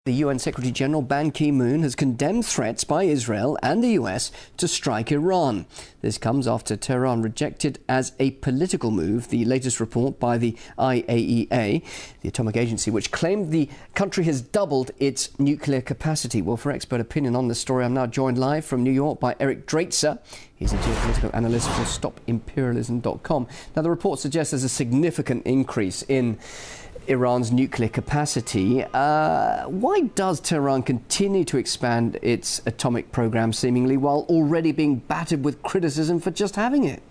The UN Secretary General Ban Ki-moon has condemned threats by Israel and the US to strike Iran. This comes after Tehran rejected as a political move the latest report by the IAEA, the atomic agency, which claimed the country has doubled its nuclear capacity. Well, for expert opinion on this story, I'm now joined live from New York by Eric Draitser. He's a geopolitical analyst for StopImperialism.com. Now, the report suggests there's a significant increase in Iran's nuclear capacity. Why does Tehran continue to expand its atomic program seemingly while already being battered with criticism for just having it?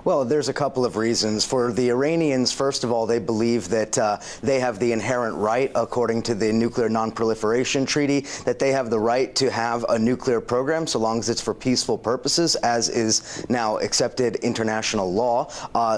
Well, there's a couple of reasons. For the Iranians, first of all, they believe that they have the inherent right, according to the Nuclear Non-Proliferation Treaty, that they have the right to have a nuclear program so long as it's for peaceful purposes, as is now accepted international law.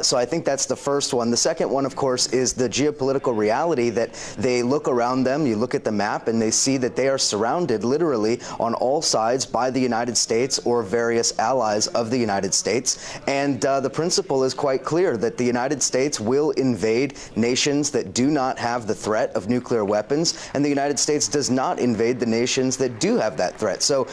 So I think that's the first one. The second one, of course, is the geopolitical reality that they look around them, you look at the map, and they see that they are surrounded literally on all sides by the United States or various allies of the United States. And the principle is quite clear that the United States will invade nations that do not have the threat of nuclear weapons, and the United States does not invade the nations that do have that threat. So,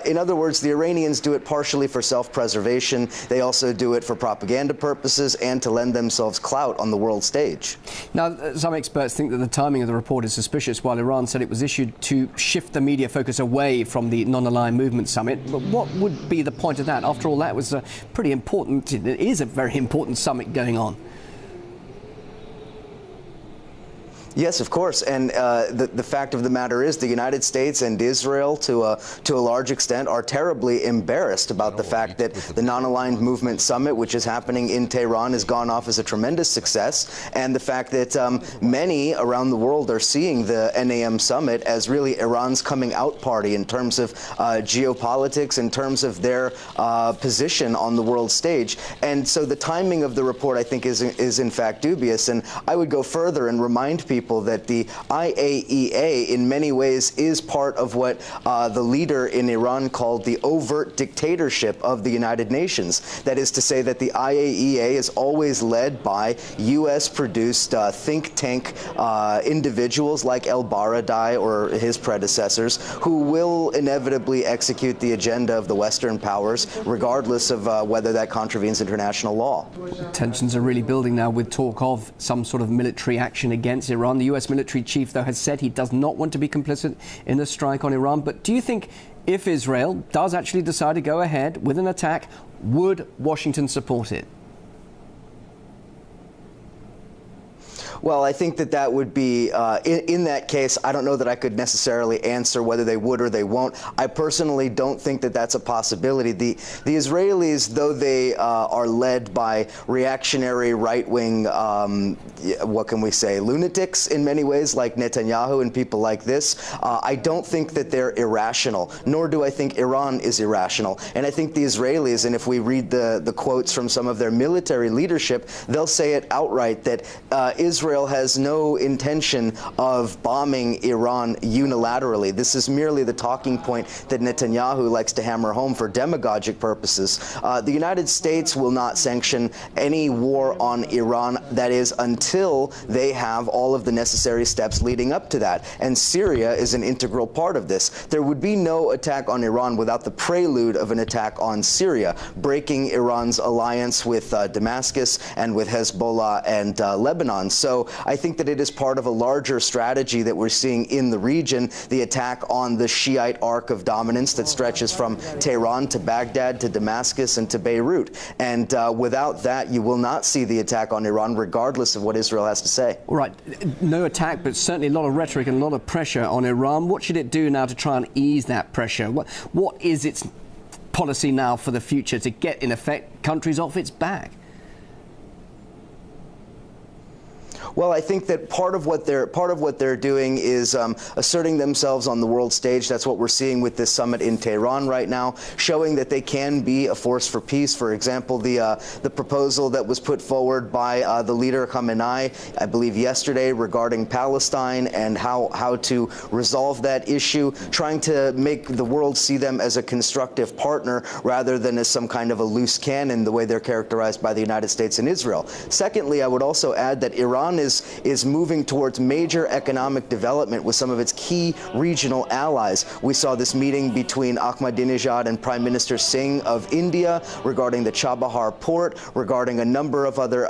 in other words, the Iranians do it partially for self-preservation. They also do it for propaganda purposes and to lend themselves clout on the world stage. Now, some experts think that the timing of the report is suspicious, while Iran said it was issued to shift the media focus away from the non-aligned movement summit. But what would be the point of that? After all, that was pretty important. It is a very important summit going on. Yes, of course. And the fact of the matter is the United States and Israel, to a large extent, are terribly embarrassed about the fact that the Non-Aligned Movement Summit, which is happening in Tehran, has gone off as a tremendous success. And the fact that many around the world are seeing the NAM Summit as really Iran's coming out party in terms of geopolitics, in terms of their position on the world stage. And so the timing of the report, I think, is in fact dubious. And I would go further and remind people that the IAEA in many ways is part of what the leader in Iran called the overt dictatorship of the United Nations. That is to say that the IAEA is always led by U.S.-produced think tank individuals like El-Baradei or his predecessors, who will inevitably execute the agenda of the Western powers, regardless of whether that contravenes international law. Tensions are really building now, with talk of some sort of military action against Iran. The US military chief, though, has said he does not want to be complicit in the strike on Iran. But do you think if Israel does actually decide to go ahead with an attack, would Washington support it? Well, I think that would be, in that case, I don't know that I could necessarily answer whether they would or they won't. I personally don't think that that's a possibility. The Israelis, though they are led by reactionary right-wing, what can we say, lunatics in many ways, like Netanyahu and people like this, I don't think that they're irrational, nor do I think Iran is irrational. And I think the Israelis, and if we read the quotes from some of their military leadership, they'll say it outright that Israel has no intention of bombing Iran unilaterally. This is merely the talking point that Netanyahu likes to hammer home for demagogic purposes. The United States will not sanction any war on Iran, that is, until they have all of the necessary steps leading up to that. And Syria is an integral part of this. There would be no attack on Iran without the prelude of an attack on Syria, breaking Iran's alliance with Damascus and with Hezbollah and Lebanon. So I think that it is part of a larger strategy that we're seeing in the region, the attack on the Shiite arc of dominance that stretches from Tehran to Baghdad to Damascus and to Beirut. And without that, you will not see the attack on Iran, regardless of what Israel has to say. All right. No attack, but certainly a lot of rhetoric and a lot of pressure on Iran. What should it do now to try and ease that pressure? What is its policy now for the future to get, in effect, countries off its back? Well, I think that part of what they're doing is asserting themselves on the world stage. That's what we're seeing with this summit in Tehran right now, showing that they can be a force for peace. For example, the proposal that was put forward by the leader Khamenei, I believe yesterday, regarding Palestine and how to resolve that issue, trying to make the world see them as a constructive partner rather than as some kind of a loose cannon, the way they're characterized by the United States and Israel. Secondly, I would also add that Iran is moving towards major economic development with some of its key regional allies. We saw this meeting between Ahmadinejad and Prime Minister Singh of India regarding the Chabahar port, regarding a number of other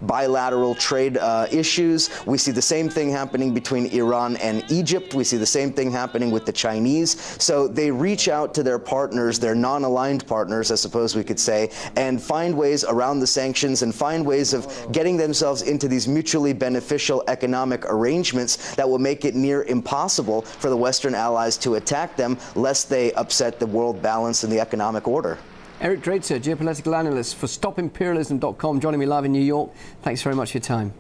bilateral trade issues. We see the same thing happening between Iran and Egypt. We see the same thing happening with the Chinese. So they reach out to their partners, their non-aligned partners, I suppose we could say, and find ways around the sanctions and find ways of getting themselves into these mutually beneficial economic arrangements that will make it near impossible for the Western allies to attack them, lest they upset the world balance and the economic order. Eric Draitser, geopolitical analyst for StopImperialism.com, joining me live in New York. Thanks very much for your time.